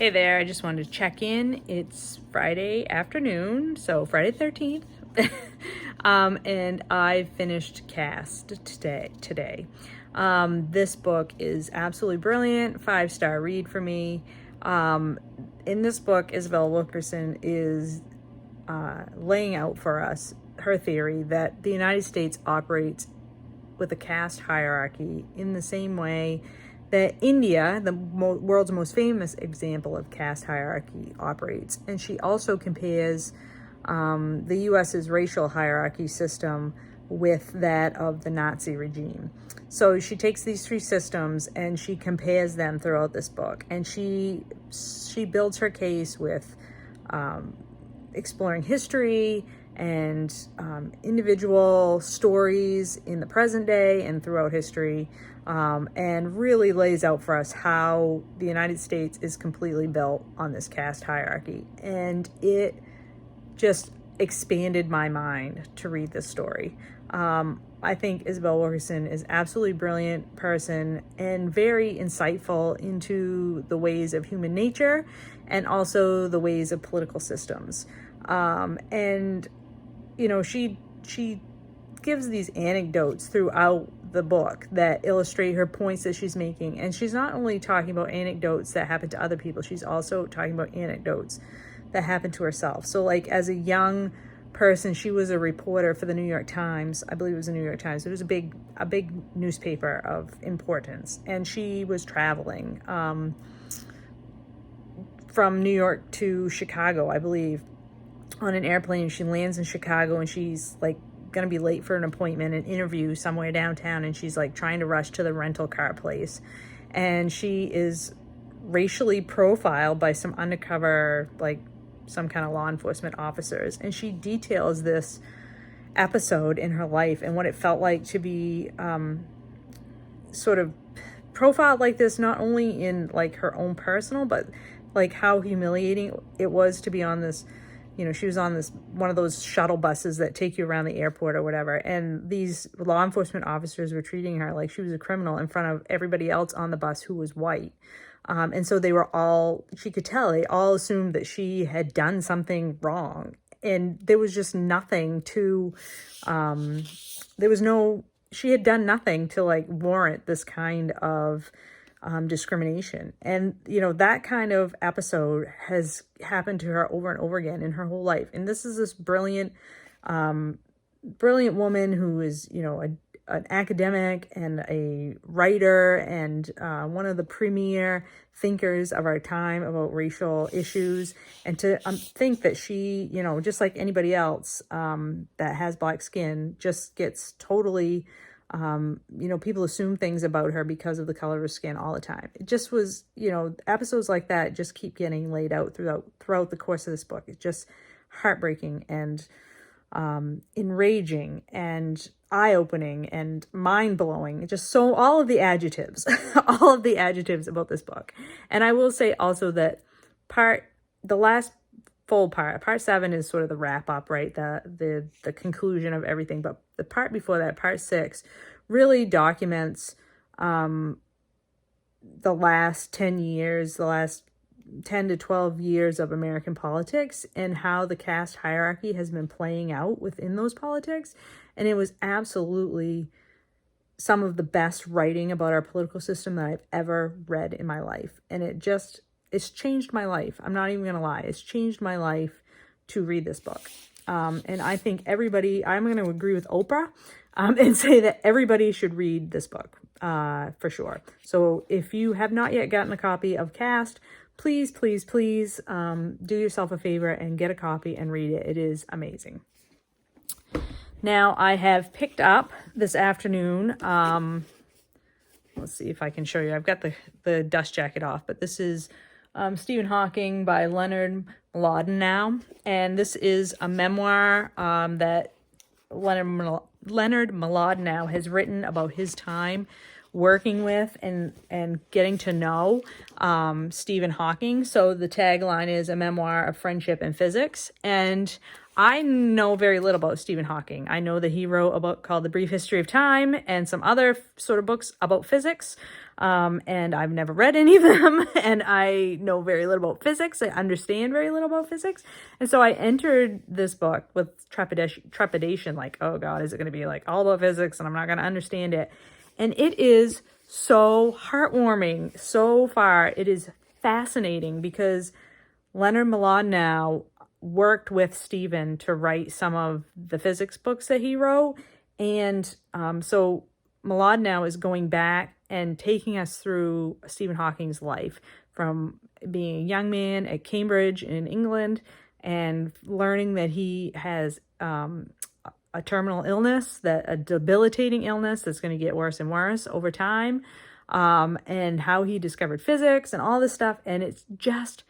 Hey there, I just wanted to check in. It's Friday afternoon, so Friday 13th. And I finished Caste today. This book is absolutely brilliant, 5-star read for me. In this book, Isabel Wilkerson is laying out for us her theory that the United States operates with a caste hierarchy in the same way that India, the world's most famous example of caste hierarchy, operates. And she also compares the US's racial hierarchy system with that of the Nazi regime. So she takes these three systems and she compares them throughout this book. And she builds her case with exploring history and individual stories in the present day and throughout history, and really lays out for us how the United States is completely built on this caste hierarchy. And it just expanded my mind to read this story. I think Isabel Wilkerson is absolutely brilliant person and very insightful into the ways of human nature and also the ways of political systems. And you know, she gives these anecdotes throughout the book that illustrate her points that she's making. And she's not only talking about anecdotes that happen to other people, she's also talking about anecdotes that happen to herself. So like as a young person, she was a reporter for the New York Times. I believe it was the New York Times. It was a big newspaper of importance. And she was traveling from New York to Chicago, I believe, on an airplane. She lands in Chicago and she's like gonna be late for an appointment, an interview somewhere downtown, and she's like trying to rush to the rental car place, and she is racially profiled by some undercover, like some kind of law enforcement officers. And she details this episode in her life and what it felt like to be sort of profiled like this, not only in like her own personal, but like how humiliating it was to be on this, you know, she was on this one of those shuttle buses that take you around the airport or whatever. And these law enforcement officers were treating her like she was a criminal in front of everybody else on the bus who was white. And so they were all, she could tell, they all assumed that she had done something wrong. And there was just nothing to, she had done nothing to like warrant this kind of discrimination. And you know, that kind of episode has happened to her over and over again in her whole life. And this is this brilliant woman who is, you know, an academic and a writer and one of the premier thinkers of our time about racial issues. And to think that she, you know, just like anybody else that has black skin, just gets totally you know, people assume things about her because of the color of her skin all the time. It just was, you know, episodes like that just keep getting laid out throughout the course of this book. It's just heartbreaking and enraging and eye-opening and mind-blowing. Just so all of the adjectives, all of the adjectives about this book. And I will say also that the last full part 7 is sort of the wrap up, right? The conclusion of everything. But the part before that, part 6, really documents the last 10 years, the last 10 to 12 years of American politics and how the caste hierarchy has been playing out within those politics. And it was absolutely some of the best writing about our political system that I've ever read in my life. And it's changed my life. I'm not even going to lie. It's changed my life to read this book. And I think I'm going to agree with Oprah and say that everybody should read this book for sure. So if you have not yet gotten a copy of Caste, please, please, please do yourself a favor and get a copy and read it. It is amazing. Now I have picked up this afternoon, let's see if I can show you. I've got the dust jacket off, but this is Stephen Hawking by Leonard Mlodinow. And this is a memoir that Leonard Mlodinow has written about his time working with and getting to know Stephen Hawking. So the tagline is a memoir of friendship and physics. And I know very little about Stephen Hawking. I know that he wrote a book called The Brief History of Time and some other sort of books about physics. And I've never read any of them. And I know very little about physics. I understand very little about physics. And so I entered this book with trepidation, like, oh God, is it going to be like all about physics and I'm not going to understand it? And it is so heartwarming so far. It is fascinating because Leonard Mlodinow worked with Stephen to write some of the physics books that he wrote. And so Mlodinow is going back and taking us through Stephen Hawking's life from being a young man at Cambridge in England and learning that he has a terminal illness, a debilitating illness that's going to get worse and worse over time, and how he discovered physics and all this stuff. And it's just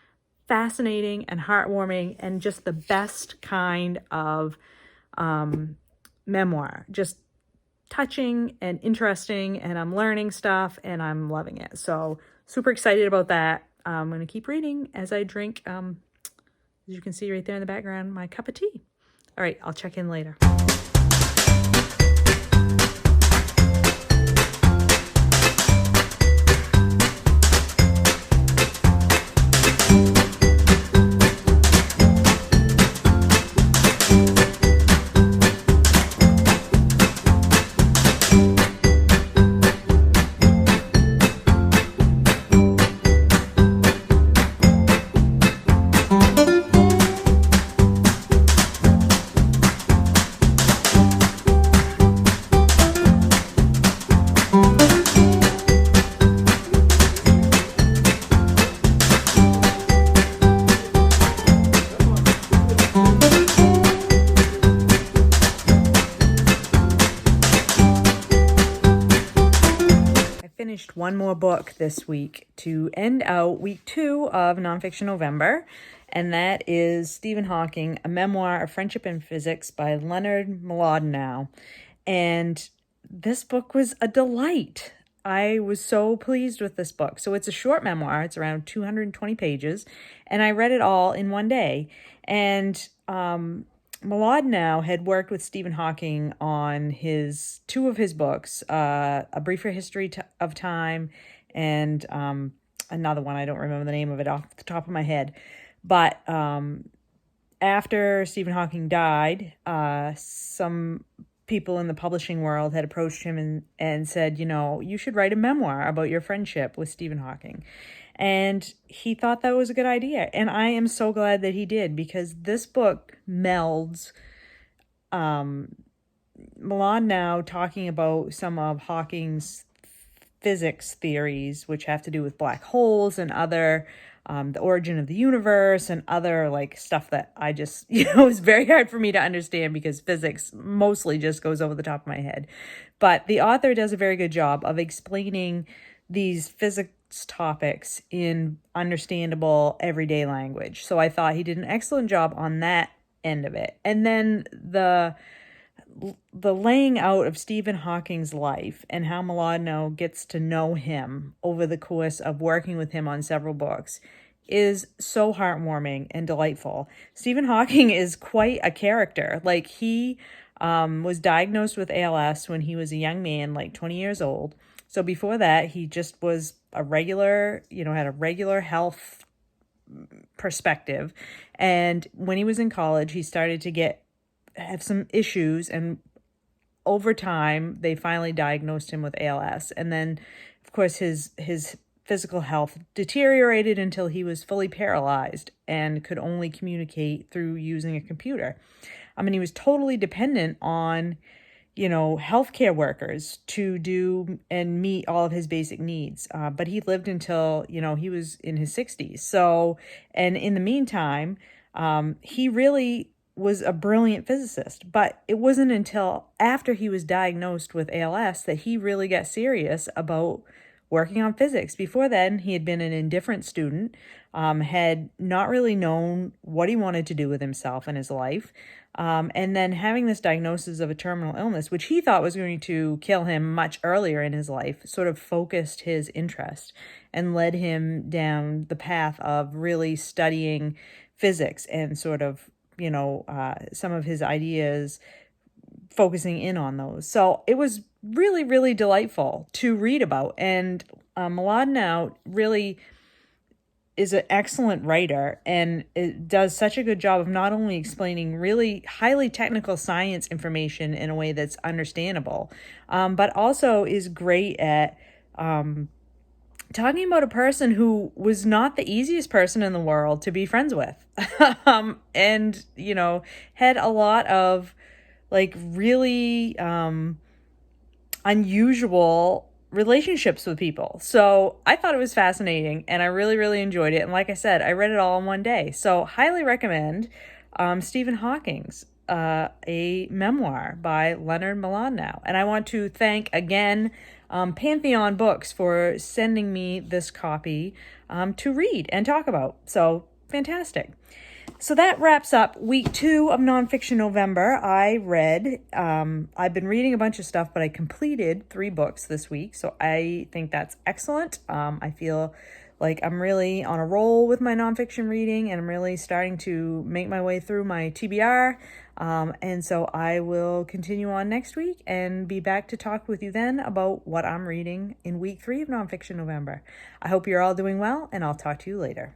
fascinating and heartwarming and just the best kind of memoir. Just touching and interesting, and I'm learning stuff and I'm loving it. So super excited about that. I'm going to keep reading as I drink, as you can see right there in the background, my cup of tea. All right, I'll check in later. One more book this week to end out week 2 of NonFiction November, and that is Stephen Hawking, A Memoir of Friendship and Physics by Leonard Mlodinow. And this book was a delight. I was so pleased with this book. So it's a short memoir. It's around 220 pages, and I read it all in one day. And Mlodinow had worked with Stephen Hawking on two of his books, A Briefer History of Time and another one. I don't remember the name of it off the top of my head. But after Stephen Hawking died, some people in the publishing world had approached him and said, you should write a memoir about your friendship with Stephen Hawking. And he thought that was a good idea. And I am so glad that he did, because this book melds Mlodinow talking about some of Hawking's physics theories, which have to do with black holes and other, the origin of the universe and other stuff that I just, is very hard for me to understand because physics mostly just goes over the top of my head. But the author does a very good job of explaining these physics topics in understandable everyday language. So I thought he did an excellent job on that end of it. And then the laying out of Stephen Hawking's life and how Mlodinow gets to know him over the course of working with him on several books is so heartwarming and delightful. Stephen Hawking is quite a character. He was diagnosed with ALS when he was a young man, 20 years old. So before that, he just was a regular, had a regular health perspective. And when he was in college, he started to have some issues. And over time, they finally diagnosed him with ALS. And then, of course, his physical health deteriorated until he was fully paralyzed and could only communicate through using a computer. He was totally dependent on healthcare workers to do and meet all of his basic needs. But he lived until, he was in his 60s. So, and in the meantime, he really was a brilliant physicist. But it wasn't until after he was diagnosed with ALS that he really got serious about working on physics. Before then, he had been an indifferent student, had not really known what he wanted to do with himself and his life. And then having this diagnosis of a terminal illness, which he thought was going to kill him much earlier in his life, sort of focused his interest and led him down the path of really studying physics and sort of, some of his ideas, focusing in on those. So it was really, really delightful to read about. And Mlodinow really is an excellent writer, and it does such a good job of not only explaining really highly technical science information in a way that's understandable, but also is great at talking about a person who was not the easiest person in the world to be friends with. And, had a lot of really unusual relationships with people. So I thought it was fascinating, and I really, really enjoyed it. And like I said, I read it all in one day. So highly recommend Stephen Hawking's a memoir by Leonard Mlodinow. And I want to thank again Pantheon Books for sending me this copy to read and talk about. So fantastic. So that wraps up week 2 of NonFiction November. I've been reading a bunch of stuff, but I completed 3 books this week. So I think that's excellent. I feel like I'm really on a roll with my nonfiction reading, and I'm really starting to make my way through my TBR. And so I will continue on next week and be back to talk with you then about what I'm reading in week 3 of NonFiction November. I hope you're all doing well, and I'll talk to you later.